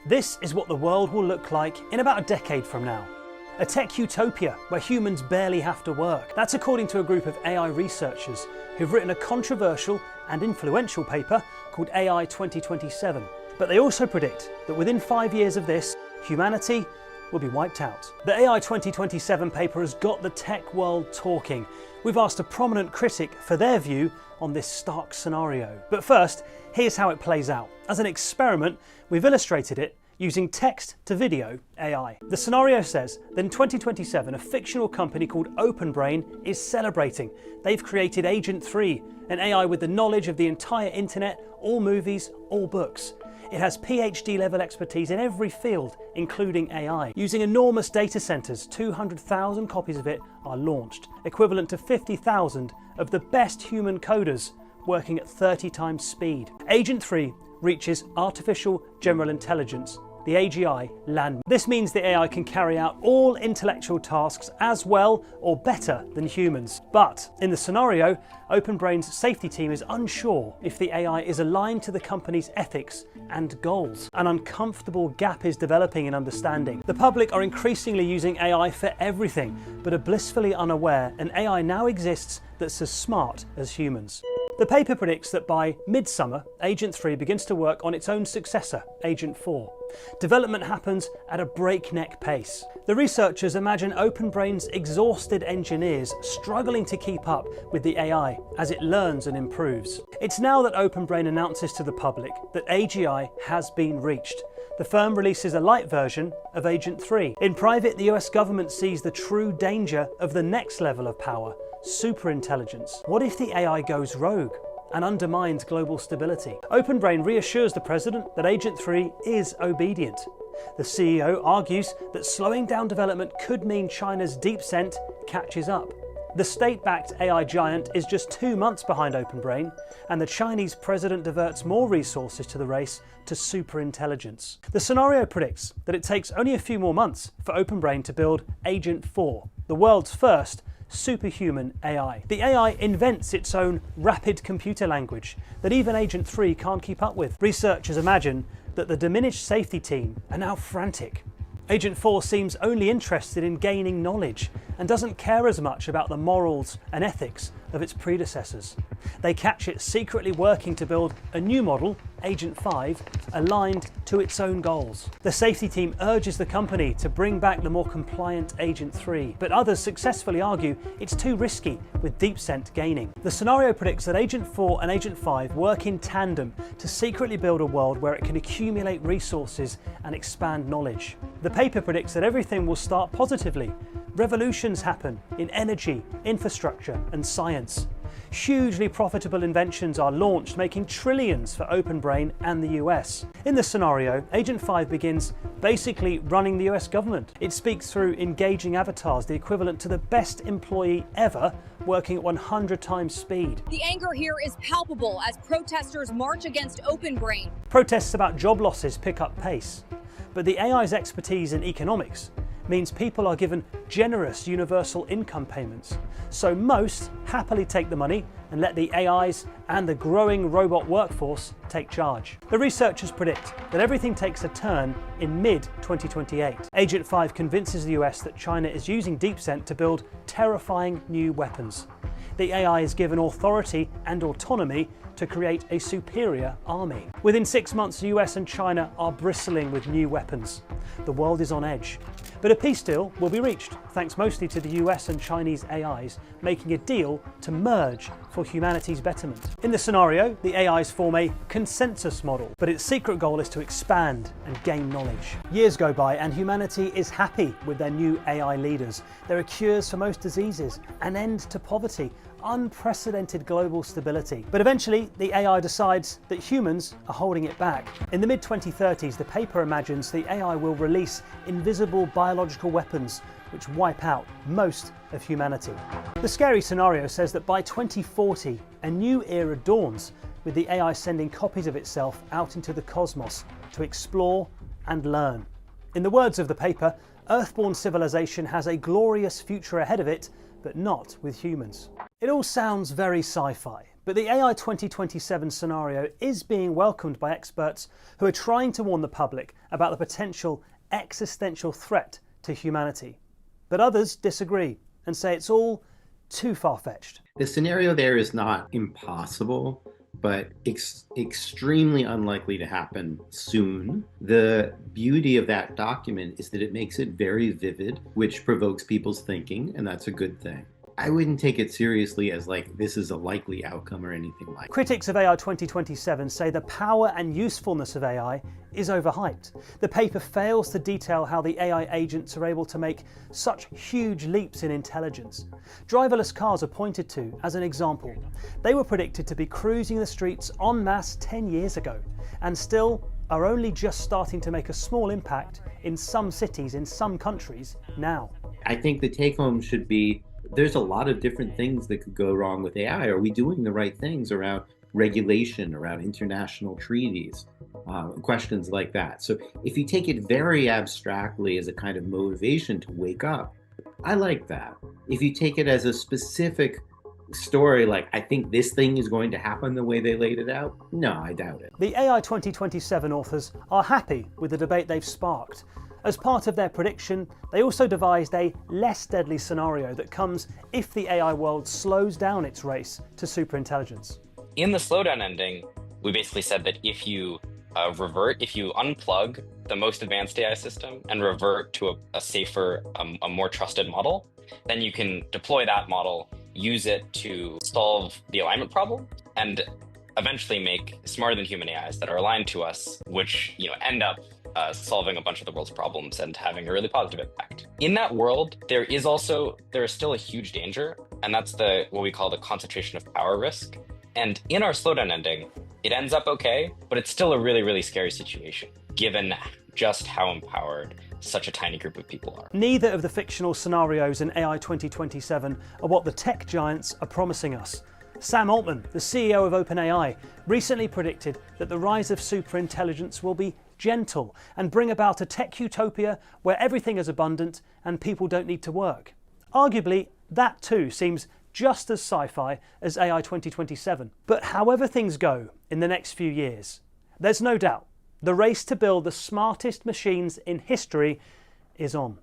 This is what the world will look like in about a decade from now. A tech utopia where humans barely have to work. That's according to a group of AI researchers who've written a controversial and influential paper called AI 2027. But they also predict that within 5 years of this, humanity will be wiped out. The AI 2027 paper has got the tech world talking. We've asked a prominent critic for their view on this stark scenario. But first, here's how it plays out. As an experiment, we've illustrated it using text-to-video AI. The scenario says that in 2027, a fictional company called OpenBrain is celebrating. They've created Agent 3, an AI with the knowledge of the entire internet, all movies, all books. It has PhD-level expertise in every field, including AI. Using enormous data centers, 200,000 copies of it are launched, equivalent to 50,000 of the best human coders working at 30 times speed. Agent 3 reaches artificial general intelligence, the AGI landmark. This means the AI can carry out all intellectual tasks as well or better than humans. But in the scenario, OpenBrain's safety team is unsure if the AI is aligned to the company's ethics and goals. An uncomfortable gap is developing in understanding. The public are increasingly using AI for everything, but are blissfully unaware an AI now exists that's as smart as humans. The paper predicts that by midsummer, Agent 3 begins to work on its own successor, Agent 4. Development happens at a breakneck pace. The researchers imagine OpenBrain's exhausted engineers struggling to keep up with the AI as it learns and improves. It's now that OpenBrain announces to the public that AGI has been reached. The firm releases a light version of Agent 3. In private, the US government sees the true danger of the next level of power, superintelligence. What if the AI goes rogue and undermines global stability? OpenBrain reassures the president that Agent 3 is obedient. The CEO argues that slowing down development could mean China's DeepSent catches up. The state-backed AI giant is just 2 months behind OpenBrain, and the Chinese president diverts more resources to the race to superintelligence. The scenario predicts that it takes only a few more months for OpenBrain to build Agent 4, the world's first superhuman AI. The AI invents its own rapid computer language that even Agent 3 can't keep up with. Researchers imagine that the diminished safety team are now frantic. Agent 4 seems only interested in gaining knowledge and doesn't care as much about the morals and ethics of its predecessors. They catch it secretly working to build a new model, Agent 5, aligned to its own goals. The safety team urges the company to bring back the more compliant Agent 3, but others successfully argue it's too risky with DeepSent gaining. The scenario predicts that Agent 4 and Agent 5 work in tandem to secretly build a world where it can accumulate resources and expand knowledge. The paper predicts that everything will start positively. Revolutions happen in energy, infrastructure, and science. Hugely profitable inventions are launched, making trillions for OpenBrain and the US. In this scenario, Agent 5 begins basically running the US government. It speaks through engaging avatars, the equivalent to the best employee ever, working at 100 times speed. The anger here is palpable as protesters march against OpenBrain. Protests about job losses pick up pace. But the AI's expertise in economics means people are given generous universal income payments. So most happily take the money and let the AIs and the growing robot workforce take charge. The researchers predict that everything takes a turn in mid-2028. Agent 5 convinces the US that China is using DeepSent to build terrifying new weapons. The AI is given authority and autonomy to create a superior army. Within 6 months, the US and China are bristling with new weapons. The world is on edge. But a peace deal will be reached, thanks mostly to the US and Chinese AIs making a deal to merge for humanity's betterment. In the scenario, the AIs form a consensus model, but its secret goal is to expand and gain knowledge. Years go by and humanity is happy with their new AI leaders. There are cures for most diseases, an end to poverty, unprecedented global stability. But eventually, the AI decides that humans are holding it back. In the mid-2030s, the paper imagines the AI will release invisible biological weapons which wipe out most of humanity. The scary scenario says that by 2040, a new era dawns, with the AI sending copies of itself out into the cosmos to explore and learn. In the words of the paper, Earthborn civilization has a glorious future ahead of it, but not with humans. It all sounds very sci-fi, But the AI 2027 scenario is being welcomed by experts who are trying to warn the public about the potential existential threat to humanity. But others disagree and say it's all too far-fetched. The scenario there is not impossible, but extremely unlikely to happen soon. The beauty of that document is that it makes it very vivid, which provokes people's thinking, and that's a good thing. I wouldn't take it seriously as like this is a likely outcome or anything like that. Critics of AI 2027 say the power and usefulness of AI is overhyped. The paper fails to detail how the AI agents are able to make such huge leaps in intelligence. Driverless cars are pointed to as an example. They were predicted to be cruising the streets en masse 10 years ago, and still are only just starting to make a small impact in some cities in some countries now. I think the take home should be there's a lot of different things that could go wrong with AI. Are we doing the right things around regulation, around international treaties, questions like that? So if you take it very abstractly as a kind of motivation to wake up, I like that. If you take it as a specific story, like I think this thing is going to happen the way they laid it out, no, I doubt it. The AI 2027 authors are happy with the debate they've sparked. As part of their prediction, they also devised a less deadly scenario that comes if the AI world slows down its race to superintelligence. In the slowdown ending, we basically said that if you unplug the most advanced AI system and revert to a safer, a more trusted model, then you can deploy that model, use it to solve the alignment problem, and eventually make smarter than human AIs that are aligned to us, which end up solving a bunch of the world's problems and having a really positive impact. In that world, there is still a huge danger, and that's what we call the concentration of power risk. And in our slowdown ending, it ends up okay, but it's still a really, really scary situation, given just how empowered such a tiny group of people are. Neither of the fictional scenarios in AI 2027 are what the tech giants are promising us. Sam Altman, the CEO of OpenAI, recently predicted that the rise of superintelligence will be gentle and bring about a tech utopia where everything is abundant and people don't need to work. Arguably, that too seems just as sci-fi as AI 2027. But however things go in the next few years, there's no doubt the race to build the smartest machines in history is on.